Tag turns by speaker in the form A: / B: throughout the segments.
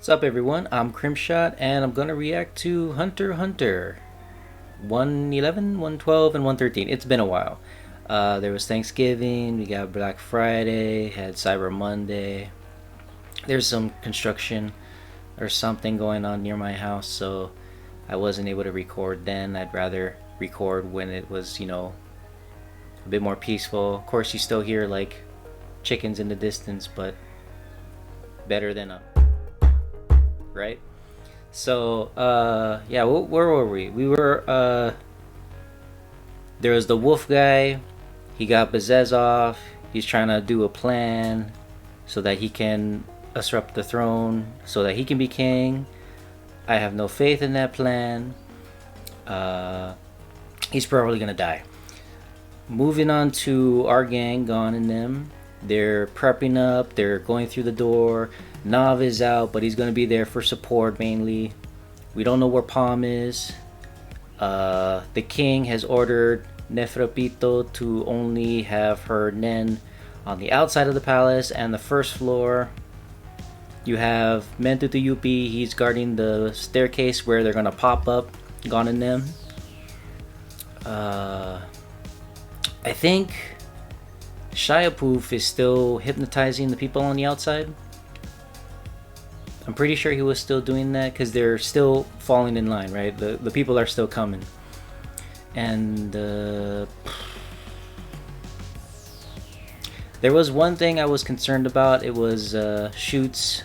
A: What's up, everyone? I'm Crimshot, and I'm gonna react to Hunter x Hunter 111, 112, and 113. It's been a while. There was Thanksgiving, we got Black Friday, had Cyber Monday. There's some construction or something going on near my house, so I wasn't able to record then. I'd rather record when it was, a bit more peaceful. Of course, you still hear like chickens in the distance, but better than a right. So yeah, where were we? We were there was the wolf guy. He got Bizeff off. He's trying to do a plan so that he can usurp the throne, so that he can be king. I have no faith in that plan. He's probably gonna die. Moving on to our gang, Gon and them. They're prepping up. They're going through the door. Nav is out, but he's going to be there for support mainly. We don't know where Palm is. The king has ordered Neferpito to only have her Nen on the outside of the palace and the first floor. You have Mentutu Yupi. He's guarding the staircase where they're going to pop up. Gon and them. I think Shiapoof is still hypnotizing the people on the outside. I'm pretty sure he was still doing that because they're still falling in line, right? The people are still coming. And there was one thing I was concerned about. It was Shoot's,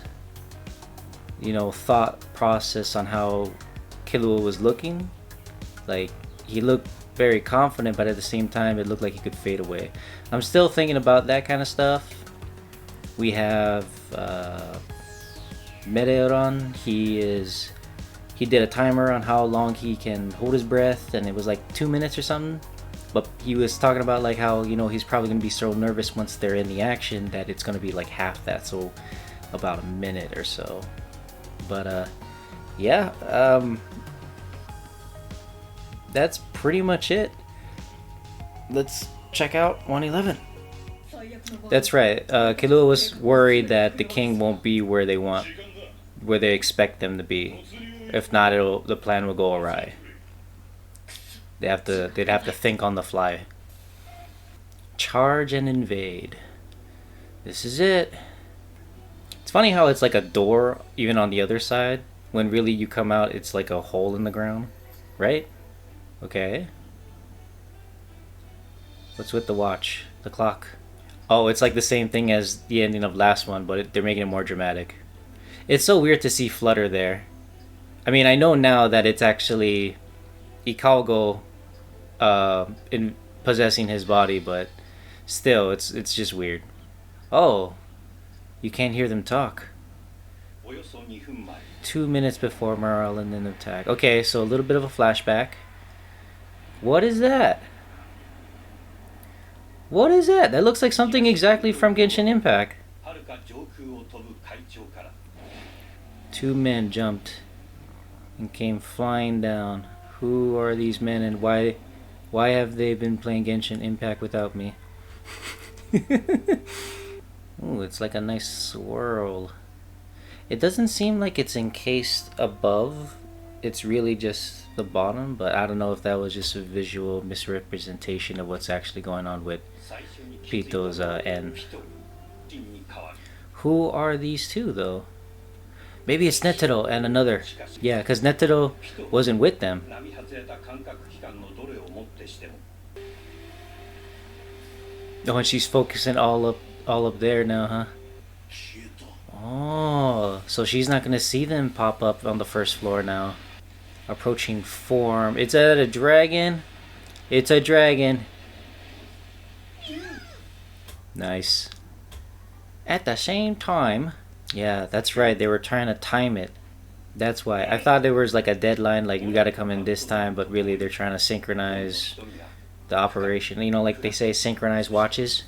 A: thought process on how Killua was looking. Like, he looked very confident, but at the same time it looked like he could fade away. I'm still thinking about that kind of stuff. We have Netero. He did a timer on how long he can hold his breath, and it was like 2 minutes or something. But he was talking about like how he's probably gonna be so nervous once they're in the action that it's gonna be like half that, so about a minute or so. But yeah, that's pretty much it. Let's check out 111. That's right. Killua was worried that the king won't be where they expect them to be. If not, the plan will go awry. They'd have to think on the fly. Charge and invade. This is it. It's funny how it's like a door even on the other side, when really you come out it's like a hole in the ground, right? Okay. What's with the watch? The clock. Oh, it's like the same thing as the ending of last one, but they're making it more dramatic. It's so weird to see Flutter there. I mean, I know now that it's actually Ikalgo in possessing his body, but still, it's just weird. Oh, you can't hear them talk. 2 minutes before Marlin attack. Okay, so a little bit of a flashback. What is that? What is that? That looks like something exactly from Genshin Impact. 2 men jumped and came flying down. Who are these men, and why have they been playing Genshin Impact without me? Ooh, it's like a nice swirl. It doesn't seem like it's encased above. It's really just the bottom, but I don't know if that was just a visual misrepresentation of what's actually going on with Pito's end. Who are these two, though? Maybe it's Netero and another. Yeah, because Netero wasn't with them. Oh, and she's focusing all up there now, huh? Oh, so she's not gonna see them pop up on the first floor now. Approaching form. Is that a dragon? It's a dragon. Nice. At the same time. Yeah, that's right. They were trying to time it. That's why. I thought there was like a deadline, like we gotta come in this time, but really they're trying to synchronize the operation. Like they say, synchronize watches.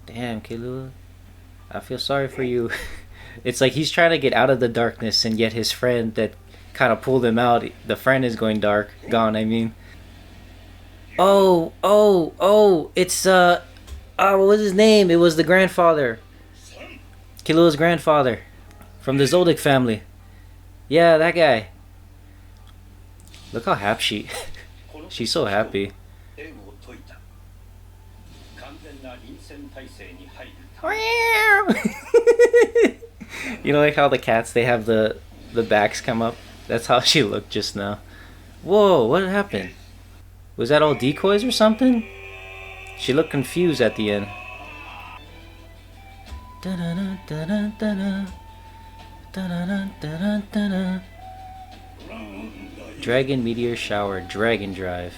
A: Damn, Killua. I feel sorry for you. It's like he's trying to get out of the darkness, and yet his friend that kind of pulled him out, the friend is going dark. Gone, I mean. Oh, it's Oh, what was his name? It was the grandfather. Killua's grandfather. From the Zoldyck family. Yeah, that guy. Look how happy she... She's so happy. You know, like how the cats, they have the backs come up? That's how she looked just now. Whoa, what happened? Was that all decoys or something? She looked confused at the end. Dragon Meteor Shower, Dragon Drive.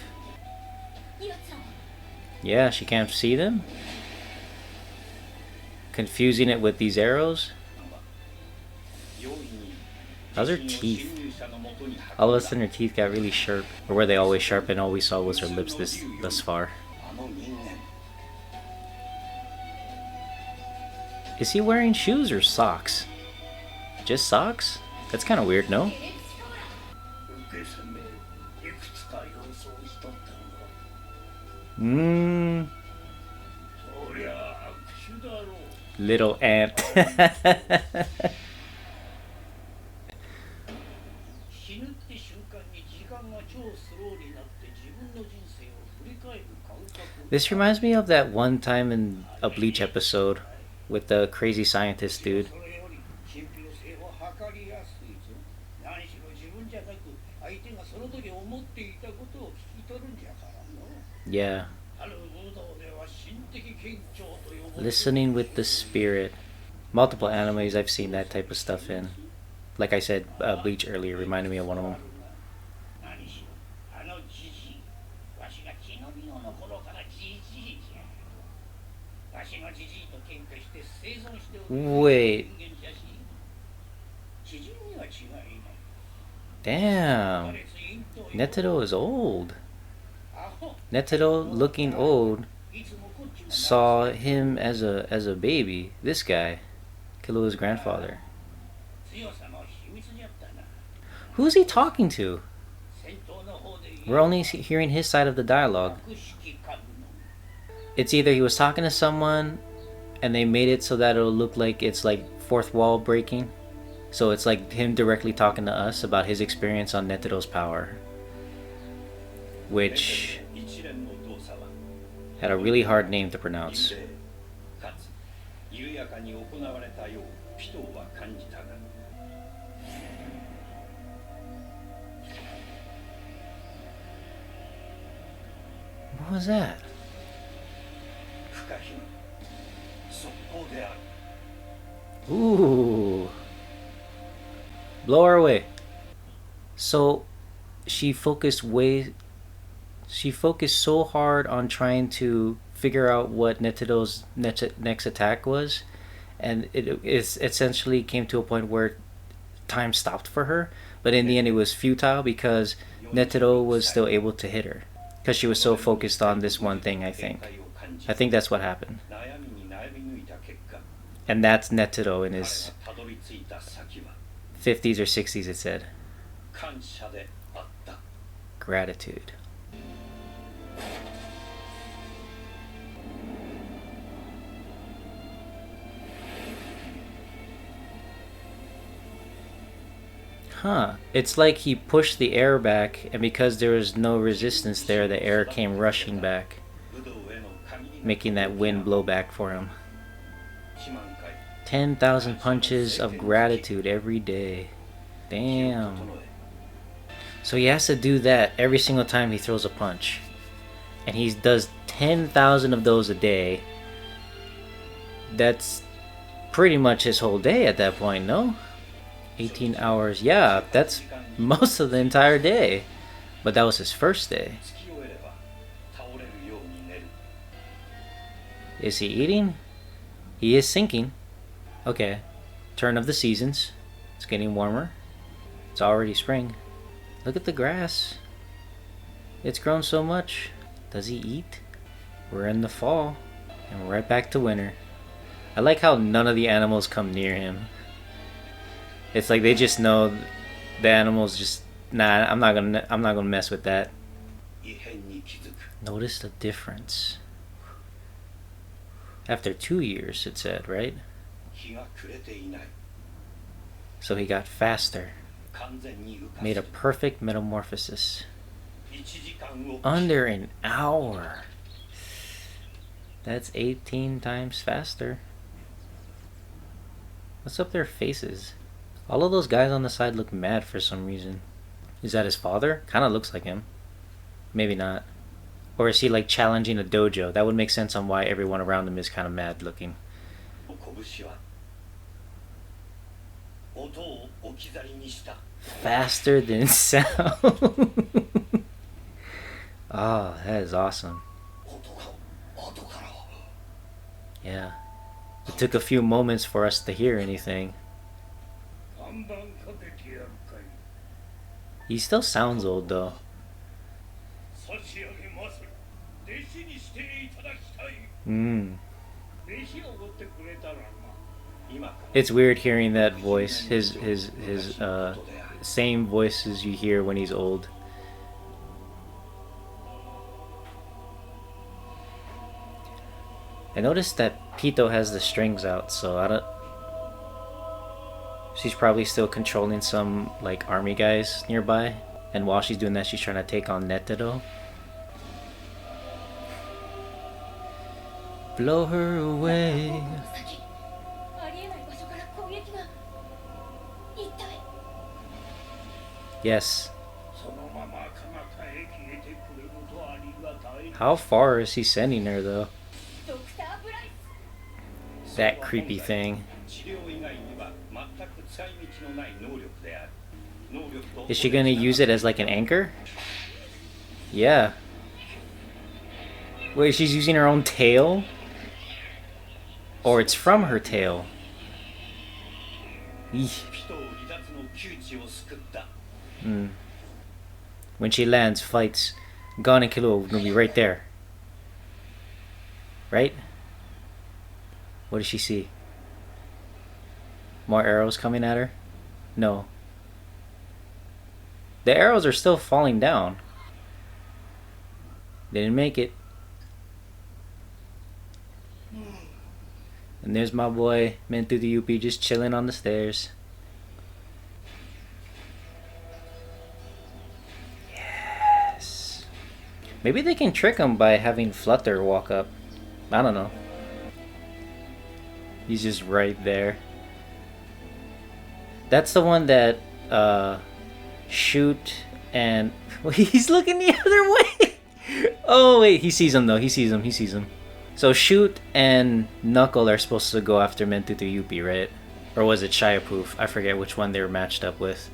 A: Yeah, she can't see them? Confusing it with these arrows? How's her teeth? All of a sudden her teeth got really sharp. Or were they always sharp and all we saw was her lips thus far? Is he wearing shoes or socks? Just socks? That's kind of weird, no? Little ant. This reminds me of that one time in a Bleach episode with the crazy scientist dude. Yeah. Listening with the spirit. Multiple animes I've seen that type of stuff in. Like I said, Bleach earlier reminded me of one of them. Wait. Damn. Netero is old. Netero, looking old, saw him as a baby. This guy, Killua's grandfather. Who's he talking to? We're only hearing his side of the dialogue. It's either he was talking to someone and they made it so that it'll look like it's like fourth wall breaking. So it's like him directly talking to us about his experience on Netero's power. Which had a really hard name to pronounce. What was that? Ooh. Blow her away. So she focused so hard on trying to figure out what Netero's next attack was, and it essentially came to a point where time stopped for her, but in the end it was futile because Netero was still able to hit her because she was so focused on this one thing. I think that's what happened. And that's Netero in his 50s or 60s, it said. Gratitude. Huh. It's like he pushed the air back, and because there was no resistance there, the air came rushing back, making that wind blow back for him. 10,000 punches of gratitude every day. Damn. So he has to do that every single time he throws a punch. And he does 10,000 of those a day. That's pretty much his whole day at that point, no? 18 hours. Yeah, that's most of the entire day. But that was his first day. Is he eating? He is sinking. Okay. Turn of the seasons. It's getting warmer. It's already spring. Look at the grass. It's grown so much. Does he eat? We're in the fall. And we're right back to winter. I like how none of the animals come near him. It's like they just know the animals just... Nah, I'm not gonna mess with that. Notice the difference. After 2 years, it said, right? So he got faster. Made a perfect metamorphosis. Under an hour. That's 18 times faster. What's up their faces? All of those guys on the side look mad for some reason. Is that his father? Kinda looks like him. Maybe not. Or is he like challenging a dojo? That would make sense on why everyone around him is kind of mad looking. Faster than sound. Oh, that is awesome. Yeah. It took a few moments for us to hear anything. He still sounds old though. It's weird hearing that voice. His same voices you hear when he's old. I noticed that Pito has the strings out, so I don't. She's probably still controlling some like army guys nearby, and while she's doing that, she's trying to take on Netero. Blow her away. Yes. How far is he sending her though? That creepy thing. Is she gonna use it as like an anchor? Yeah. Wait, she's using her own tail? Or it's from her tail? When she lands, fights, Gon and Killua are gonna be right there. Right? What does she see? More arrows coming at her? No. The arrows are still falling down. They didn't make it. And there's my boy, Men through the UP, just chilling on the stairs. Yes. Maybe they can trick him by having Flutter walk up. I don't know. He's just right there. That's the one that Shoot and he's looking the other way. Oh wait, he sees him though. He sees him. So Shoot and Knuckle are supposed to go after Mentutu Yuppie, right? Or was it Shiapoof? I forget which one they were matched up with.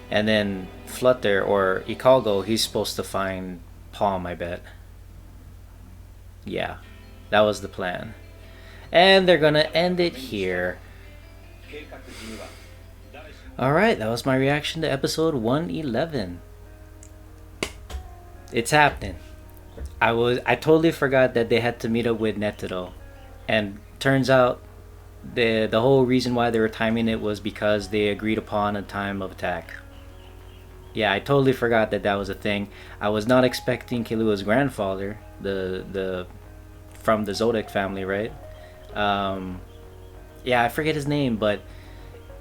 A: And then Flutter or Ikalgo, he's supposed to find Palm, I bet. Yeah, that was the plan. And they're gonna end it here. Alright, that was my reaction to episode 111. It's happening. I totally forgot that they had to meet up with Netero. And turns out the whole reason why they were timing it was because they agreed upon a time of attack. Yeah, I totally forgot that was a thing. I was not expecting Killua's grandfather, the from the Zodiac family, right? Yeah, I forget his name, but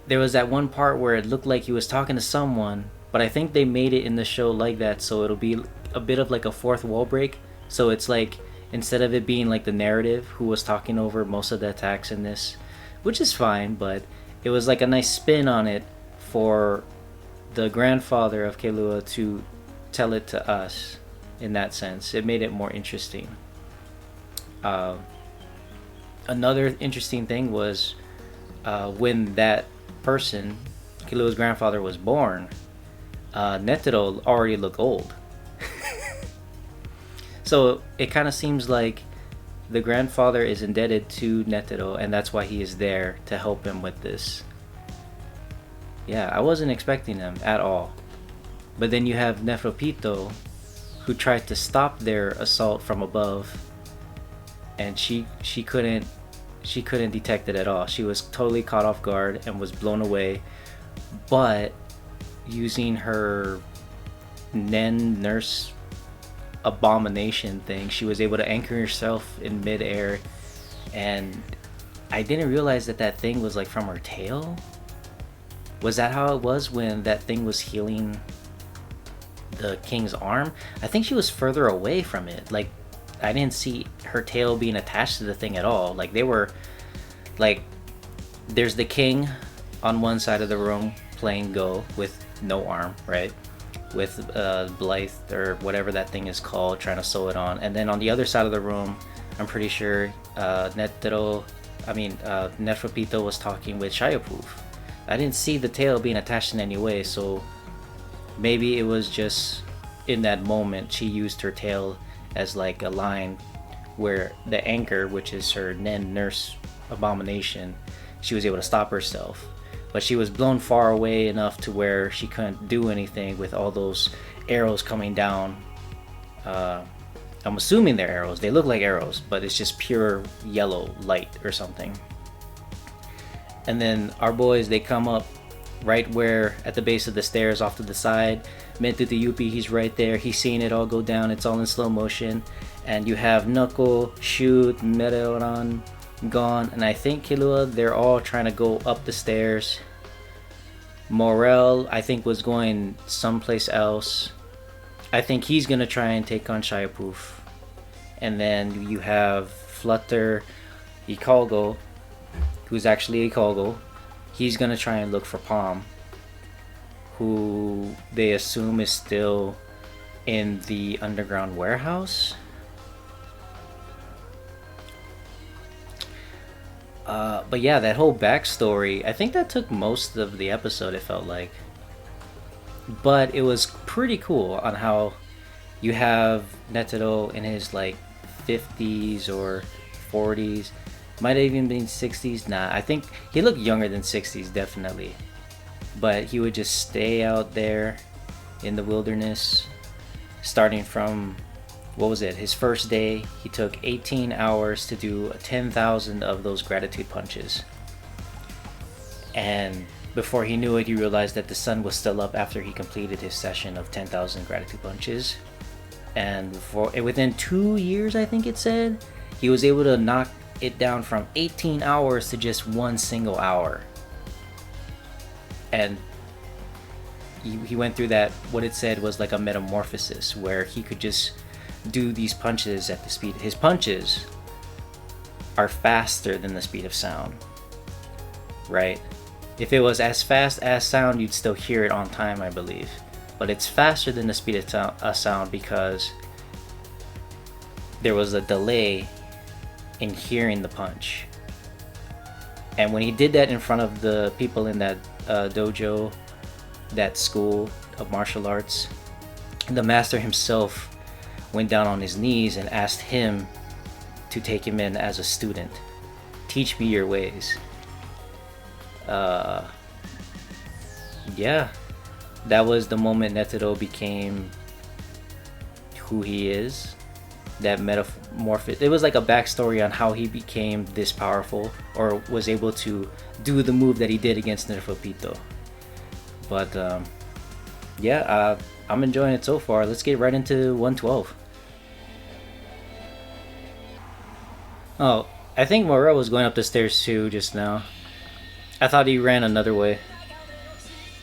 A: there was that one part where it looked like he was talking to someone, but I think they made it in the show like that, so it'll be a bit of like a fourth wall break. So it's like, instead of it being like the narrative who was talking over most of the attacks in this, which is fine, but it was like a nice spin on it for the grandfather of Killua to tell it to us in that sense. It made it more interesting. Another interesting thing was when that person, Killua's grandfather, was born, Netero already looked old. So it kind of seems like the grandfather is indebted to Netero, and that's why he is there to help him with this. Yeah, I wasn't expecting him at all. But then you have Neferpito, who tried to stop their assault from above, and she couldn't detect it at all. She was totally caught off guard and was blown away. But using her Nen nurse abomination thing, she was able to anchor herself in midair And I didn't realize that that thing was like from her tail. Was that how it was when that thing was healing the king's arm? I think she was further away from it. Like, I didn't see her tail being attached to the thing at all. Like, they were like, there's the king on one side of the room playing Go with no arm, right? With Blythe or whatever that thing is called, trying to sew it on. And then on the other side of the room, I'm pretty sure Netero, Neferpito was talking with Shayapuf. I didn't see the tail being attached in any way, so maybe it was just in that moment she used her tail as like a line where the anchor, which is her Nen nurse abomination, she was able to stop herself. But she was blown far away enough to where she couldn't do anything with all those arrows coming down. I'm assuming they're arrows. They look like arrows, but it's just pure yellow light or something. And then our boys, they come up right where at the base of the stairs off to the side. Mentutu Yuppie, he's right there. He's seeing it all go down. It's all in slow motion. And you have Knuckle, Shoot, Meteoran, Gon, and I think Killua, they're all trying to go up the stairs. Morel, I think, was going someplace else. I think he's gonna try and take on Shayapuf. And then you have Flutter, Ikalgo, who's actually Ikalgo. He's gonna try and look for Palm, who they assume is still in the underground warehouse. But yeah, that whole backstory, I think that took most of the episode, it felt like. But it was pretty cool on how you have Netero in his like 50s or 40s. Might have even been 60s. Nah, I think he looked younger than 60s, definitely. But he would just stay out there in the wilderness, starting from, what was it, his first day. He took 18 hours to do 10,000 of those gratitude punches. And before he knew it, he realized that the sun was still up after he completed his session of 10,000 gratitude punches. And within 2 years, I think it said, he was able to knock it down from 18 hours to just 1 single hour. And he went through that, what it said was like a metamorphosis, where he could just do these punches at the speed. His punches are faster than the speed of sound, right? If it was as fast as sound, you'd still hear it on time, I believe. But it's faster than the speed of sound because there was a delay in hearing the punch. And when he did that in front of the people in that dojo, that school of martial arts, the master himself went down on his knees and asked him to take him in as a student. Teach me your ways. Yeah, that was the moment Netero became who he is. That metamorphosis. It was like a backstory on how he became this powerful, or was able to do the move that he did against Neferpito. But yeah, I'm enjoying it so far. Let's get right into 112. Oh, I think Morel was going up the stairs too just now. I thought he ran another way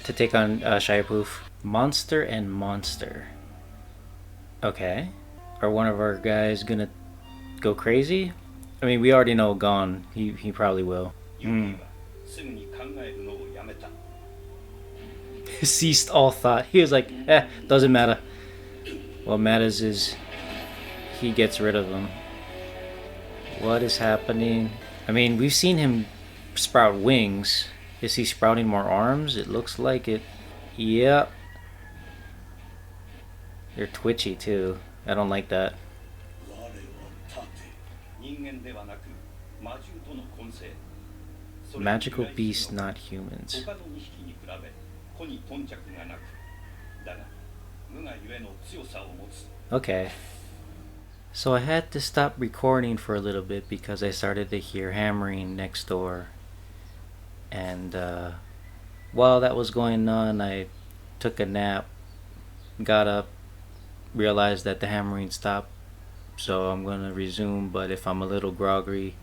A: to take on Shayapuf. Monster and Monster. Okay. Are one of our guys gonna go crazy? I mean, we already know Gon. He probably will. Ceased all thought. He was like, doesn't matter. What matters is he gets rid of him. What is happening? I mean, we've seen him sprout wings. Is he sprouting more arms? It looks like it. Yep. They're twitchy too. I don't like that. Magical beasts, not humans. Okay. So I had to stop recording for a little bit because I started to hear hammering next door. And while that was going on, I took a nap, got up, realized that the hammering stopped. So I'm going to resume, but if I'm a little groggy,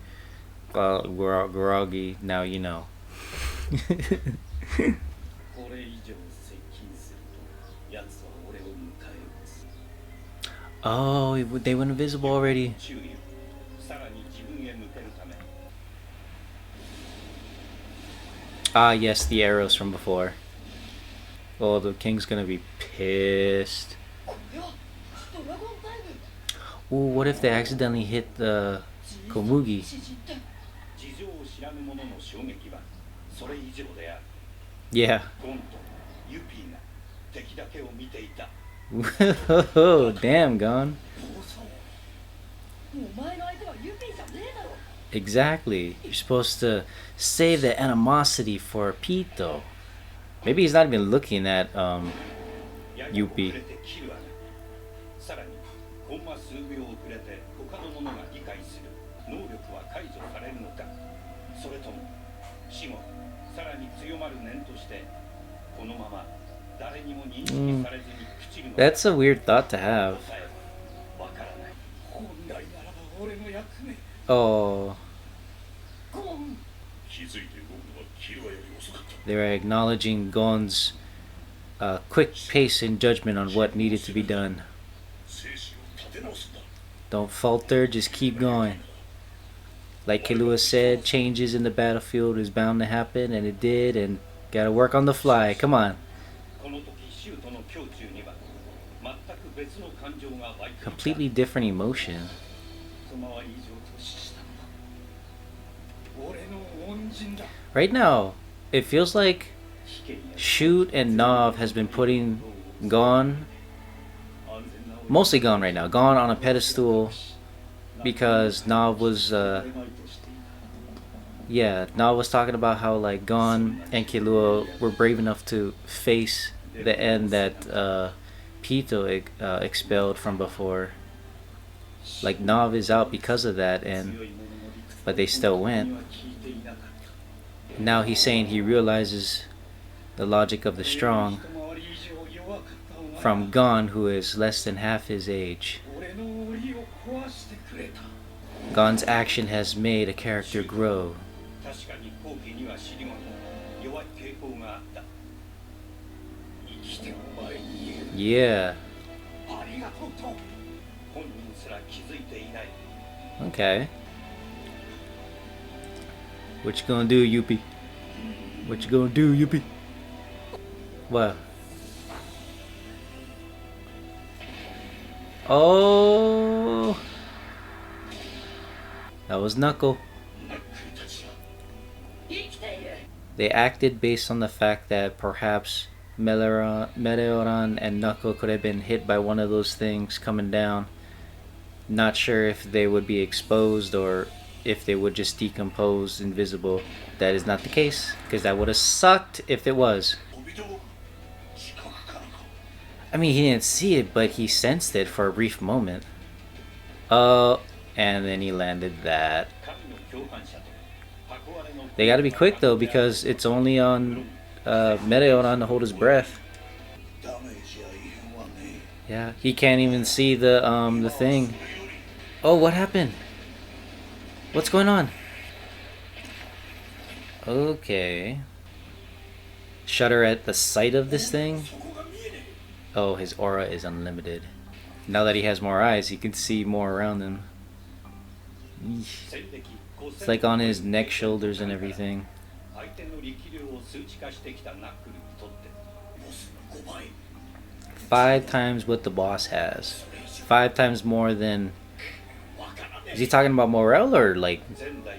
A: Well, we're all groggy, now you know. Oh, they went invisible already. Ah, yes, the arrows from before. Oh, the king's gonna be pissed. Ooh, what if they accidentally hit the Komugi? Yeah. Whoa, damn, gone. Exactly. You're supposed to save the animosity for Pito. Maybe he's not even looking at Yuppie. That's a weird thought to have. Oh. They were acknowledging Gon's quick pace and judgment on what needed to be done. Don't falter, just keep going. Like Killua said, changes in the battlefield is bound to happen, and it did, and gotta work on the fly. Come on. Completely different emotion. Right now, it feels like Shoot and Nav has been putting Gon, mostly Gon right now, Gon on a pedestal because Nav was, Nav was talking about how like Gon and Killua were brave enough to face the end that Pito expelled from before. Like Nav is out because of that, but they still went. Now he's saying he realizes the logic of the strong from Gon, who is less than half his age. Gon's action has made a character grow. Yeah. Okay. What you gonna do, Yuppie? What you gonna do, Yuppie? What? Oh, that was Knuckle. They acted based on the fact that perhaps Meteoran and Knuckle could have been hit by one of those things coming down. Not sure if they would be exposed or if they would just decompose invisible. That is not the case, because that would have sucked if it was. I mean, he didn't see it, but he sensed it for a brief moment. And then he landed that. They gotta be quick though, because it's only on Meteoran to hold his breath. Yeah, he can't even see the thing. Oh, what happened? What's going on? Okay. Shudder at the sight of this thing? Oh, his aura is unlimited. Now that he has more eyes, he can see more around him. It's like on his neck, shoulders, and everything. 5 times what the boss has. 5 times more than... Is he talking about Morel or like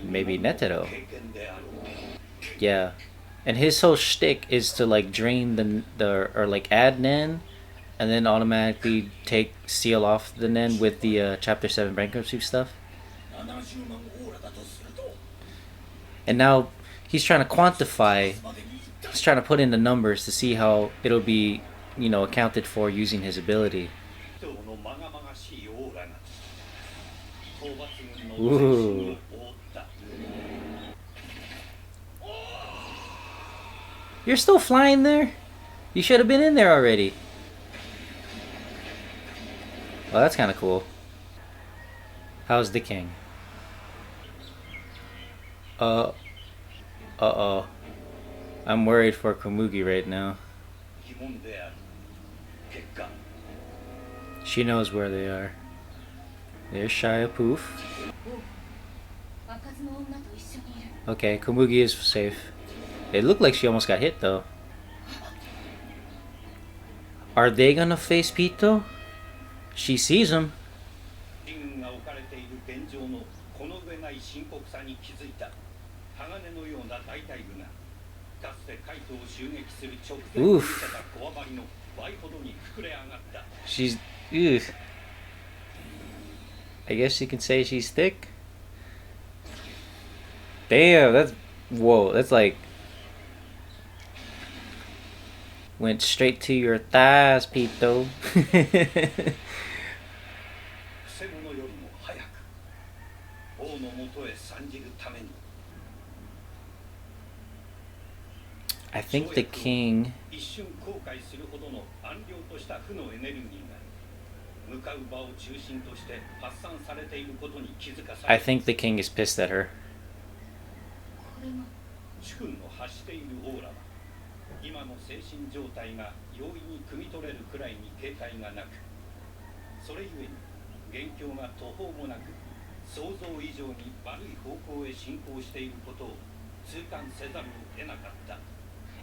A: maybe Netero? Yeah. And his whole shtick is to like drain the or like add Nen and then automatically seal off the Nen with the chapter 7 bankruptcy stuff. And now he's trying to quantify, he's trying to put in the numbers to see how it'll be, accounted for using his ability. Ooh. You're still flying there? You should have been in there already. Well, that's kind of cool. How's the king? Uh, uh-oh. I'm worried for Komugi right now. She knows where they are. There's Shia Poof. Okay, Komugi is safe. It looked like she almost got hit though. Are they gonna face Pito? She sees him. Oof. She's... Oof. I guess you can say she's thick. Damn, that's... Whoa, that's like... Went straight to your thighs, Pito. I think the king... I think the king is pissed at her.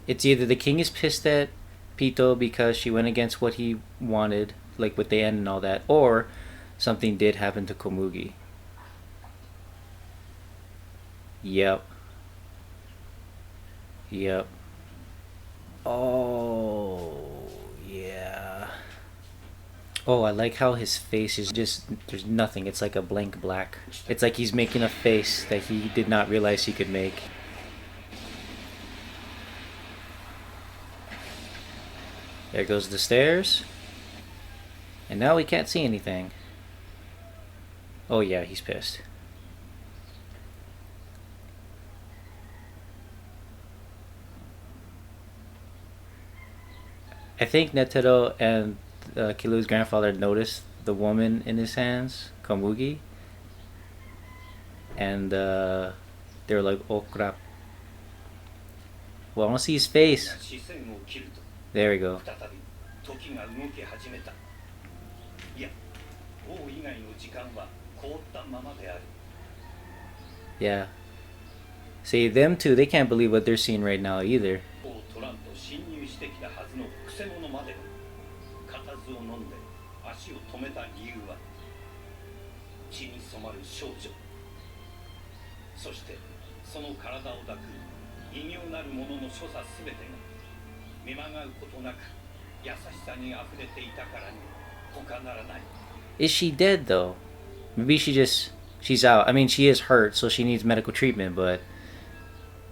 A: It's either the king is pissed at Pito because she went against what he wanted, like with the end and all that, or something did happen to Komugi. Yep. Yep. Oh, yeah. Oh, I like how his face is just, there's nothing. It's like a blank black. It's like he's making a face that he did not realize he could make. There goes the stairs. And now we can't see anything. Oh yeah, he's pissed. I think Netero and Kilu's grandfather noticed the woman in his hands, Komugi. And they were like, oh crap. Well, I want to see his face. There we go. Yeah. See, them two, they can't believe what they're seeing right now either. Is she dead though? Maybe she's out. I mean, she is hurt, so she needs medical treatment, but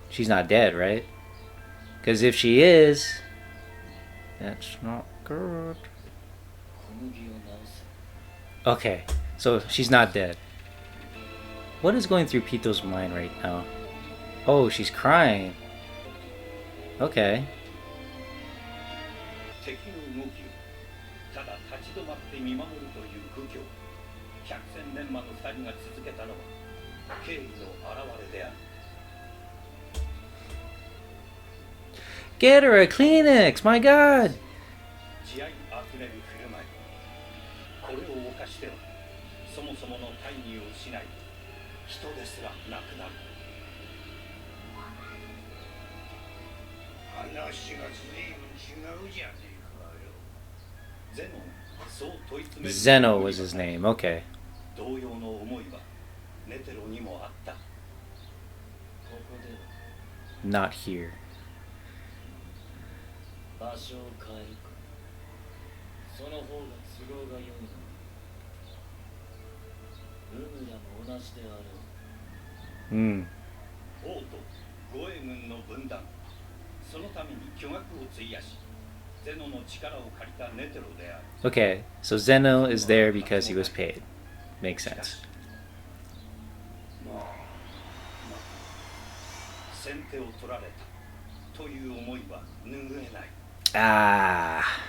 A: she's not dead, right? Because if she is, that's not good. Okay, so she's not dead. What is going through Pito's mind right now? Oh, she's crying. Okay. Get her a Kleenex, my god! Zeno was his name, okay. Not here. Hmm. Okay, so Zeno is there because he was paid. Makes sense. Ah.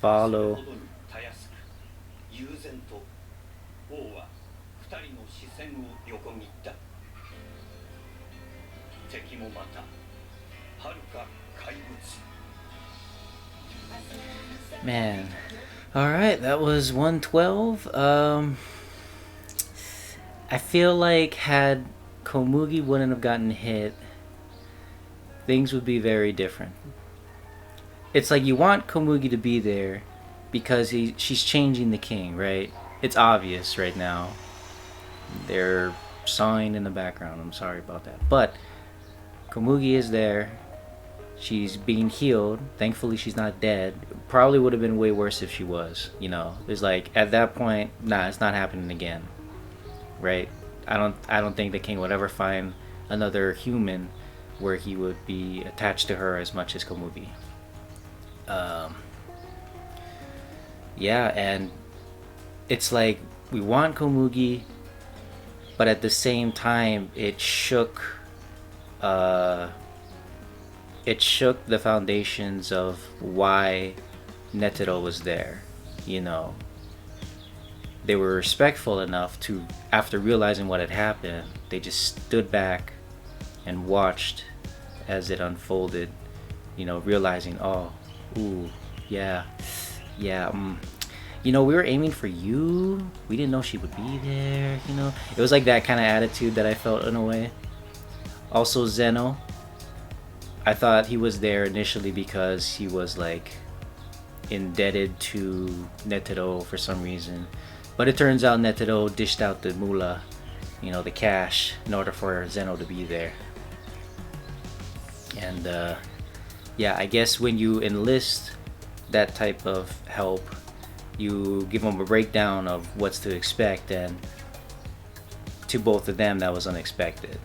A: follow. Man. Alright, that was 112. I feel like had Komugi wouldn't have gotten hit, things would be very different. It's like you want Komugi to be there because she's changing the king, right? It's obvious right now. They're sawing in the background. I'm sorry about that. But Komugi is there. She's being healed. Thankfully, she's not dead. Probably would have been way worse if she was. You know, it's like at that point, nah, it's not happening again, right? I don't think the king would ever find another human where he would be attached to her as much as Komugi. Yeah, and it's like we want Komugi, but at the same time, it shook the foundations of why Netero was there. You know, they were respectful enough to, after realizing what had happened, they just stood back and watched as it unfolded. You know, realizing, oh, ooh, yeah, you know, we were aiming for you. We didn't know she would be there. You know, it was like that kind of attitude that I felt in a way. Also, Zeno, I thought he was there initially because he was like indebted to Netero for some reason, but it turns out Netero dished out the moolah, you know, the cash, in order for Zeno to be there. And yeah, I guess when you enlist that type of help, you give them a breakdown of what's to expect, and to both of them that was unexpected.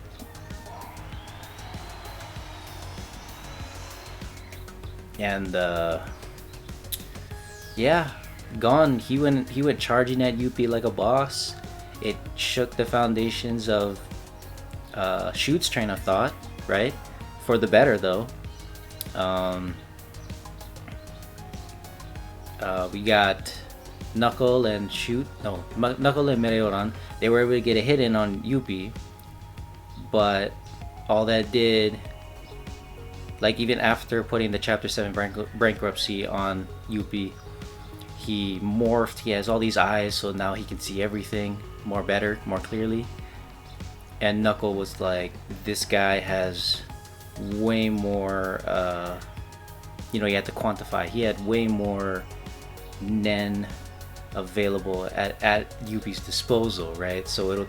A: And yeah, Gon, he went charging at Yuppie like a boss. It shook the foundations of Shoot's train of thought, right? For the better, though. We got Knuckle and Knuckle and Mereoran. They were able to get a hit in on Yuppie, but all that did, like, even after putting the Chapter 7 bankruptcy on Yuppie, he morphed. He has all these eyes, so now he can see everything more clearly. And Knuckle was like, this guy has way more, you know, you had to quantify. He had way more Nen available at Yuppie's disposal, right? So it'll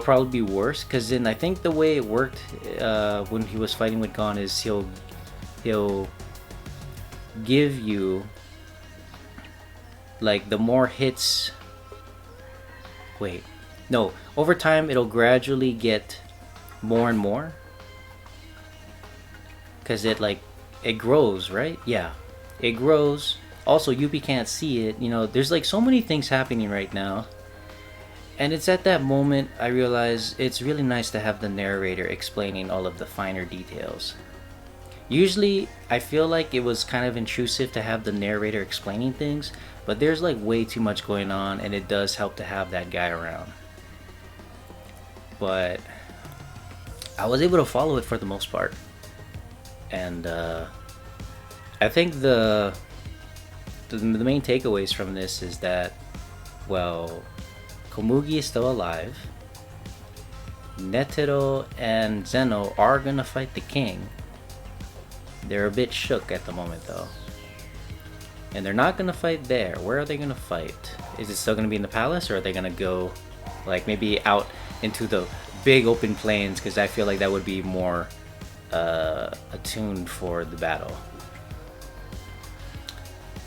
A: probably be worse, because then I think the way it worked when he was fighting with Gon is he'll give you, like, the more hits. Wait, no, over time it'll gradually get more and more, because it grows, right? Yeah, it grows. Also, Yuppie can't see it. You know, there's like so many things happening right now. And it's at that moment I realize it's really nice to have the narrator explaining all of the finer details. Usually, I feel like it was kind of intrusive to have the narrator explaining things, but there's like way too much going on, and it does help to have that guy around. But I was able to follow it for the most part. And I think the main takeaways from this is that, well, Komugi is still alive. Netero and Zeno are gonna fight the king. They're a bit shook at the moment, though. And they're not gonna fight there. Where are they gonna fight? Is it still gonna be in the palace, or are they gonna go, like, maybe out into the big open plains? Because I feel like that would be more attuned for the battle.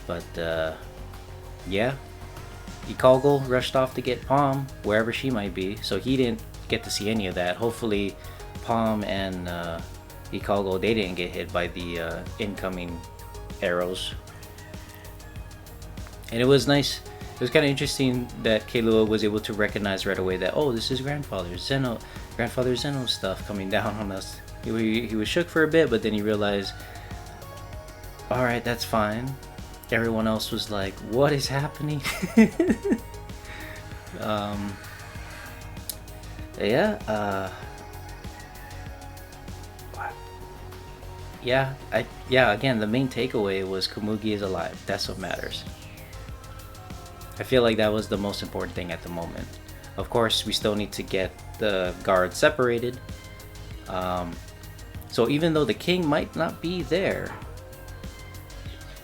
A: But yeah, Ikalgo rushed off to get Palm wherever she might be, so he didn't get to see any of that. Hopefully Palm and Ikalgo, they didn't get hit by the incoming arrows. And it was nice. It was kind of interesting that Kahlua was able to recognize right away that, oh, this is Grandfather Zeno's stuff coming down on us. He was shook for a bit, but then he realized, alright, that's fine. everyone else was like, what is happening? um, yeah, again, the main takeaway was Komugi is alive. That's what matters. I feel like that was the most important thing at the moment. Of course, we still need to get the guards separated. So even though the king might not be there,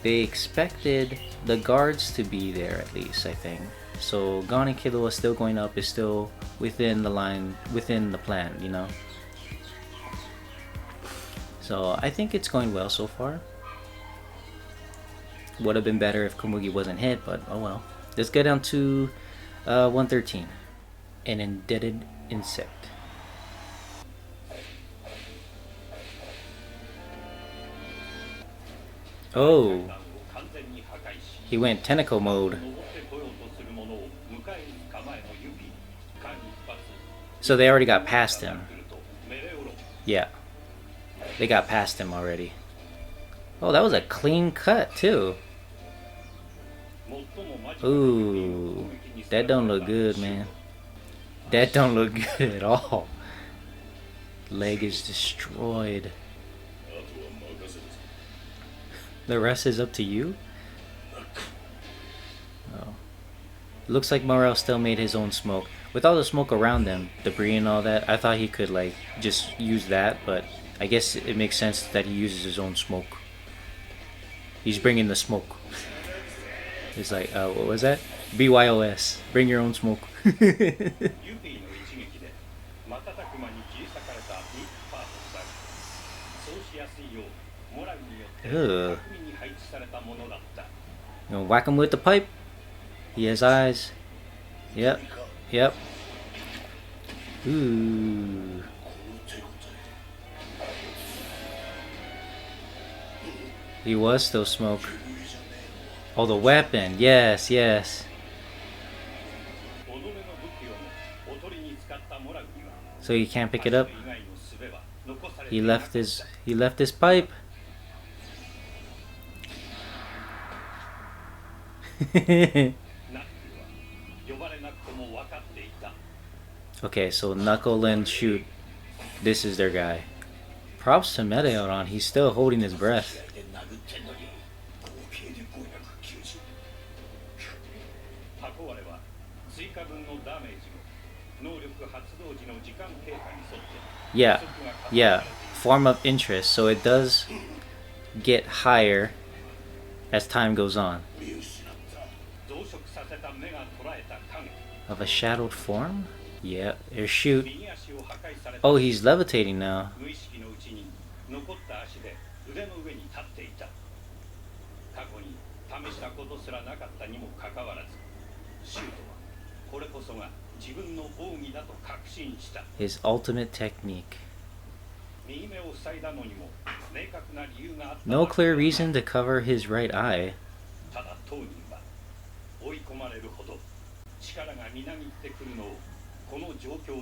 A: they expected the guards to be there at least, I think. So Gon and Killua still going up is still within the line, within the plan, you know? So I think it's going well so far. Would have been better if Komugi wasn't hit, but oh well. Let's get down to 113. An indebted insect. Oh, he went tentacle mode. So they already got past him. Yeah, they got past him already. Oh, that was a clean cut too. Ooh, that don't look good, man. That don't look good at all. Leg is destroyed. The rest is up to you? Oh. Looks like Morel still made his own smoke. With all the smoke around him, debris and all that, I thought he could like just use that, but I guess it makes sense that he uses his own smoke. He's bringing the smoke. It's like, what was that? BYOS. Bring your own smoke. Ugh. You know, whack him with the pipe. He has eyes. Yep. Yep. Ooh. He was still smoke. Oh, the weapon. Yes, yes. So he can't pick it up. He left his pipe. Okay, so Knuckle and Shoot, this is their guy. Props to Netero, he's still holding his breath. Yeah, yeah, form of interest, so it does get higher as time goes on. Of a shadowed form? Yeah, there's Shoot. Oh, he's levitating now. His ultimate technique. No clear reason to cover his right eye.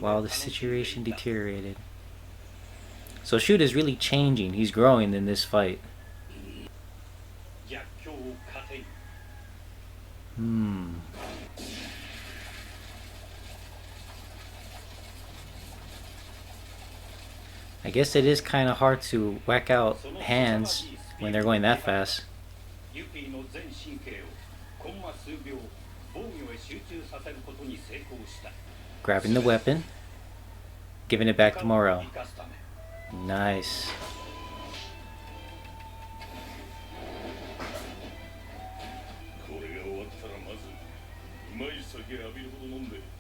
A: While the situation deteriorated. So Shoot is really changing. He's growing in this fight. I guess it is kind of hard to whack out hands when they're going that fast. Grabbing the weapon, giving it back to Morel. Nice.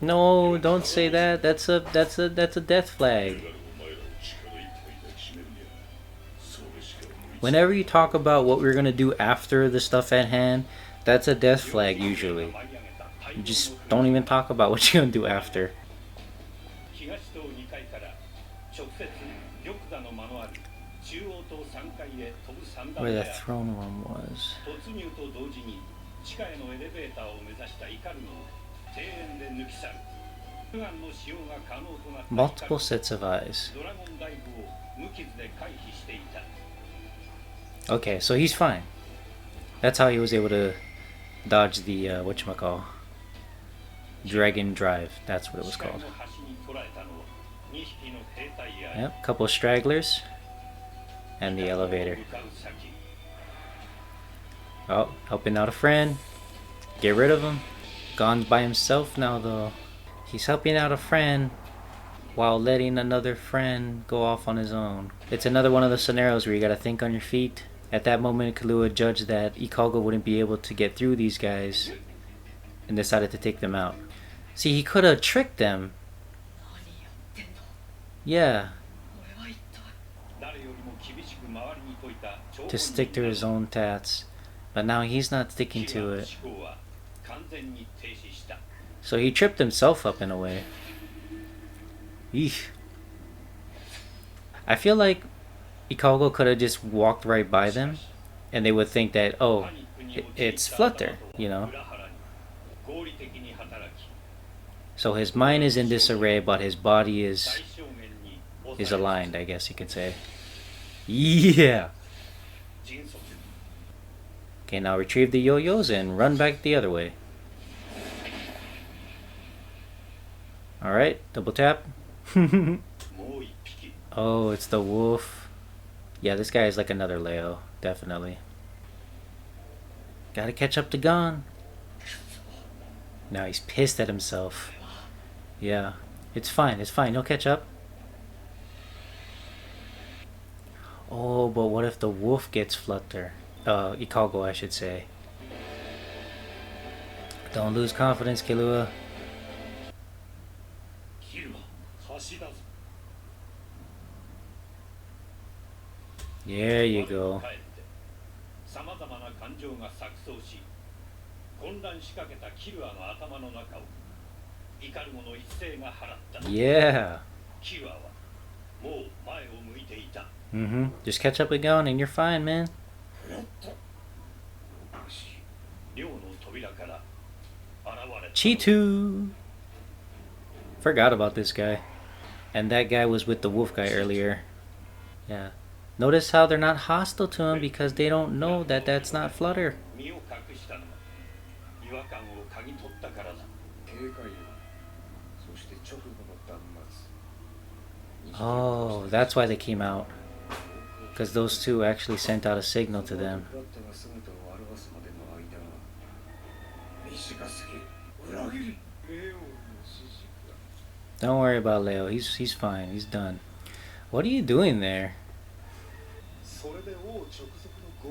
A: No, don't say that. That's a death flag. Whenever you talk about what we're gonna do after the stuff at hand, that's a death flag usually. You just don't even talk about what you're gonna do after. Where the throne room was. Multiple sets of eyes. Okay, so he's fine. That's how he was able to dodge the whatchamacall, Dragon Drive. That's what it was called. Yep, couple of stragglers. And the elevator. Oh, helping out a friend. Get rid of him. Gon's by himself now though. He's helping out a friend while letting another friend go off on his own. It's another one of those scenarios where you gotta think on your feet. At that moment, Kahlua judged that Ikago wouldn't be able to get through these guys and decided to take them out. See, he could have tricked them. Yeah. To stick to his own tats. But now he's not sticking to it. So he tripped himself up in a way. Eesh. I feel like Ikago could have just walked right by them and they would think that, oh, it's Flutter, you know? So his mind is in disarray, but his body is aligned, I guess you could say. Yeah! Okay, now retrieve the yo-yos and run back the other way. Alright, double tap. Oh, it's the wolf. Yeah, this guy is like another Leo, definitely. Gotta catch up to Gon. Now he's pissed at himself. Yeah, it's fine, he'll catch up. Oh, but what if the wolf gets Flutter? Ikago, I should say. Don't lose confidence, Kahlua. There you go. Yeah. Just catch up with Gon and you're fine, man. Chitu! Forgot about this guy. And that guy was with the wolf guy earlier. Yeah. Notice how they're not hostile to him because they don't know that that's not Flutter. Oh, that's why they came out. Because those two actually sent out a signal to them. Don't worry about Leo. He's fine. He's done. What are you doing there?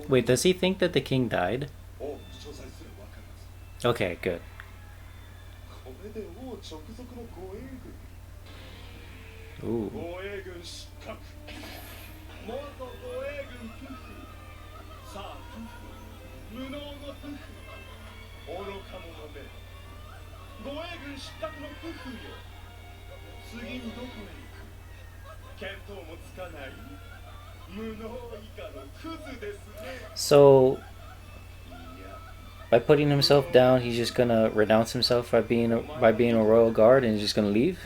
A: Wait, does he think that the king died? Okay, good. Ooh. So, by putting himself down, he's just gonna renounce himself by being a royal guard and he's just gonna leave?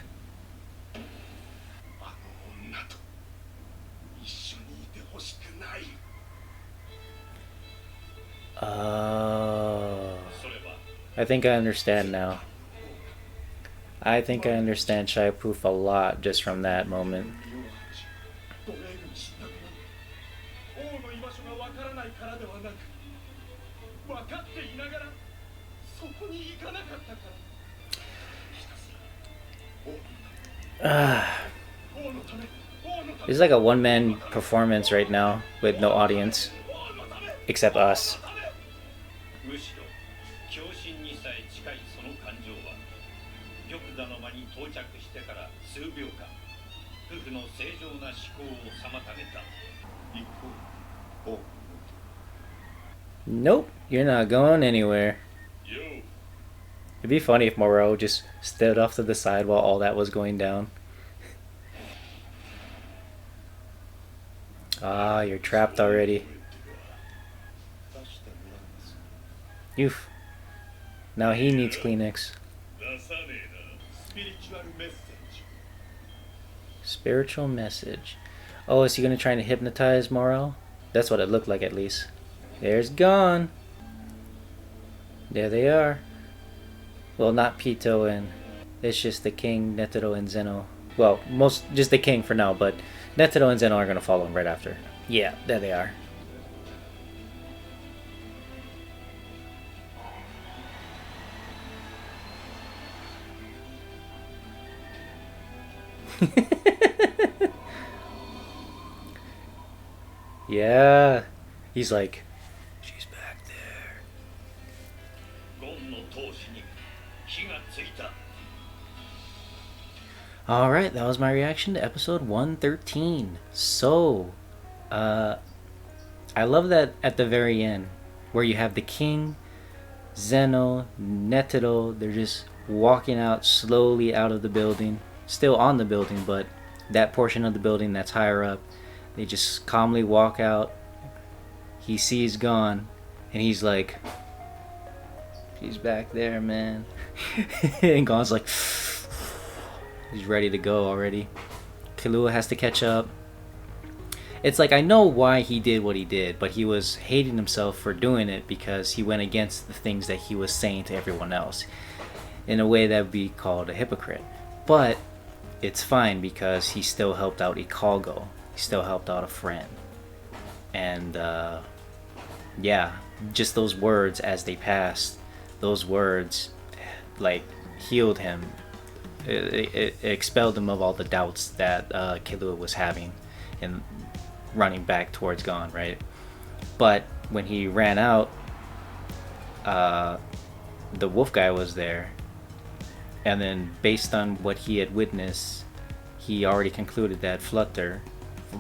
A: Oh, I think I understand now. I think I understand Shy-Proof a lot just from that moment. It's like a one-man performance right now with no audience except us. Nope, you're not going anywhere. It'd be funny if Moreau just stood off to the side while all that was going down. Ah, you're trapped already. Oof. Now he needs Kleenex. Spiritual message. Oh, is he gonna try to hypnotize Morel? That's what it looked like, at least. There's Gon. There they are. Well, not Pito and it's just the king, Netero and Zeno. Well, most just the king for now, but Netero and Zeno are gonna follow him right after. Yeah, there they are. Yeah. He's like, she's back there. Alright, that was my reaction to episode 113. So, I love that at the very end, where you have the king, Zeno, Netero, they're just walking out slowly out of the building. Still on the building, but that portion of the building that's higher up, they just calmly walk out. He sees Gon, and he's like, she's back there, man. And Gon's like, he's ready to go already. Killua has to catch up. It's like, I know why he did what he did, but he was hating himself for doing it because he went against the things that he was saying to everyone else. In a way that would be called a hypocrite. But it's fine because he still helped out Ikalgo. He still helped out a friend. And yeah, just those words as they passed, those words like healed him. It expelled him of all the doubts that Killua was having and running back towards Gon, right? But when he ran out, the wolf guy was there, and then based on what he had witnessed, he already concluded that Flutter,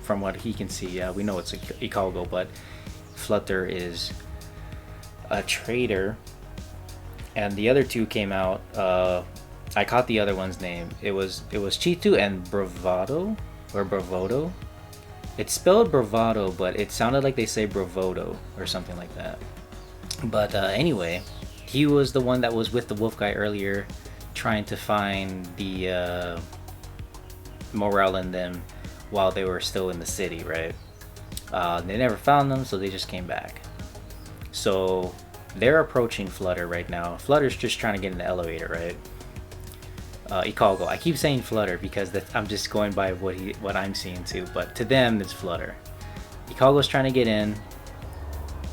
A: from what he can see, we know it's Ikalgo, but Flutter is a traitor. And the other two came out. I caught the other one's name. It was Chitu and Bravado or Bravodo. It's spelled Bravado, but it sounded like they say Bravodo or something like that. But anyway, he was the one that was with the wolf guy earlier, trying to find the Morel in them while they were still in the city, right? They never found them, so they just came back. So they're approaching Flutter right now. Flutter's just trying to get in the elevator, right? Ikalgo. I keep saying Flutter because I'm just going by what I'm seeing too, but to them it's Flutter. Ikalgo's trying to get in.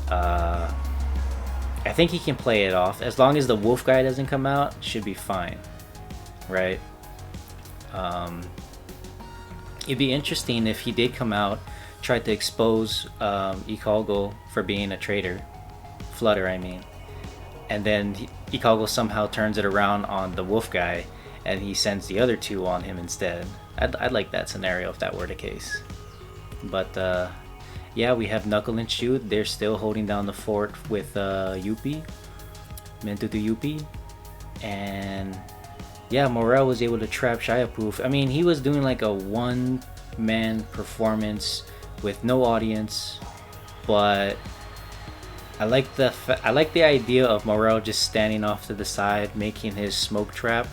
A: I think he can play it off as long as the wolf guy doesn't come out. Should be fine, right? It'd be interesting if he did come out, tried to expose Ikalgo for being a traitor, Flutter, I mean, and then Ikalgo somehow turns it around on the wolf guy, and he sends the other two on him instead. I'd like that scenario if that were the case. But yeah, we have Knuckle and Shoot. They're still holding down the fort with Yuppie, Mentutu Yuppie, and yeah, Morel was able to trap Shiapoof. I mean, he was doing like a one-man performance with no audience, but I like the idea of Morel just standing off to the side, making his smoke trap,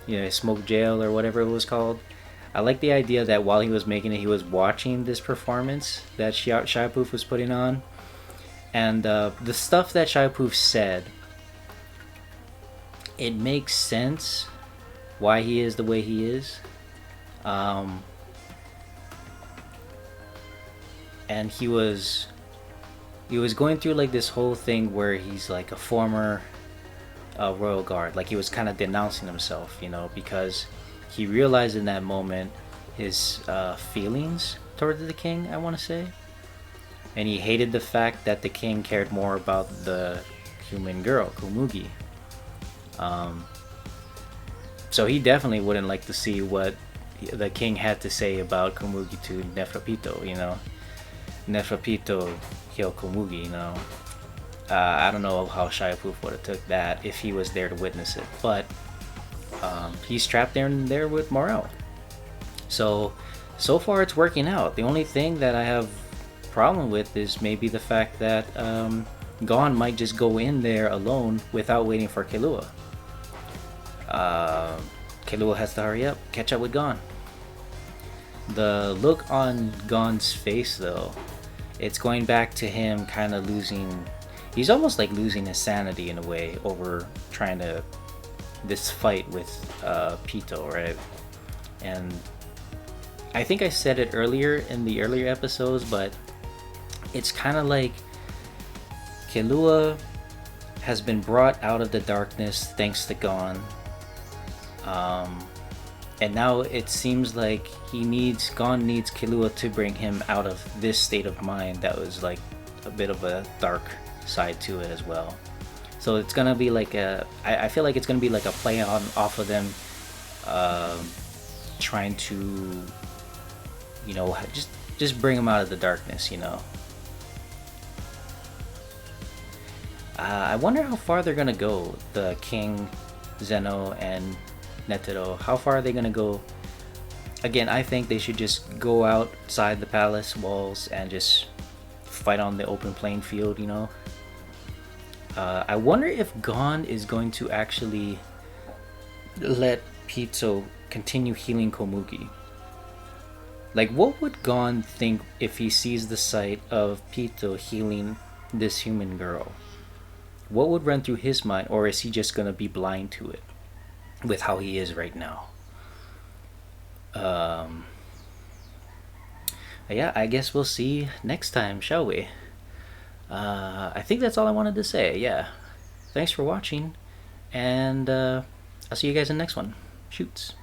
A: his smoke jail or whatever it was called. I like the idea that while he was making it, he was watching this performance that Shiapoof was putting on, and the stuff that Shiapoof said, it makes sense why he is the way he is. And he was going through like this whole thing where he's like a former royal guard, like he was kind of denouncing himself, because he realized in that moment his feelings towards the king, I want to say, and he hated the fact that the king cared more about the human girl, Komugi. So he definitely wouldn't like to see what the king had to say about Komugi to Neferpito, Neferpito killed Komugi, I don't know how Shiapoof would have took that if he was there to witness it, but he's trapped there with Morel. So far it's working out. The only thing that I have problem with is maybe the fact that Gon might just go in there alone without waiting for Killua. Killua has to hurry up, catch up with Gon. The look on Gon's face though, it's going back to him kind of losing, he's almost like losing his sanity in a way over trying to this fight with Pito, right? And I think I said it earlier in the earlier episodes, but it's kind of like Killua has been brought out of the darkness thanks to Gon. And now it seems like Gon needs Killua to bring him out of this state of mind that was like a bit of a dark side to it as well. So it's gonna be like I feel like it's gonna be like a play on off of them trying to, you know, just bring him out of the darkness, you know. I wonder how far they're gonna go, the King, Zeno, and Netero. How far are they gonna go? Again, I think they should just go outside the palace walls and just fight on the open playing field, you know. I wonder if Gon is going to actually let Pito continue healing Komugi. Like, what would Gon think if he sees the sight of Pito healing this human girl? What would run through his mind, or is he just gonna be blind to it with how he is right now? Yeah, I guess we'll see next time, shall we? I think that's all I wanted to say. Yeah, thanks for watching, and I'll see you guys in the next one. Shoots.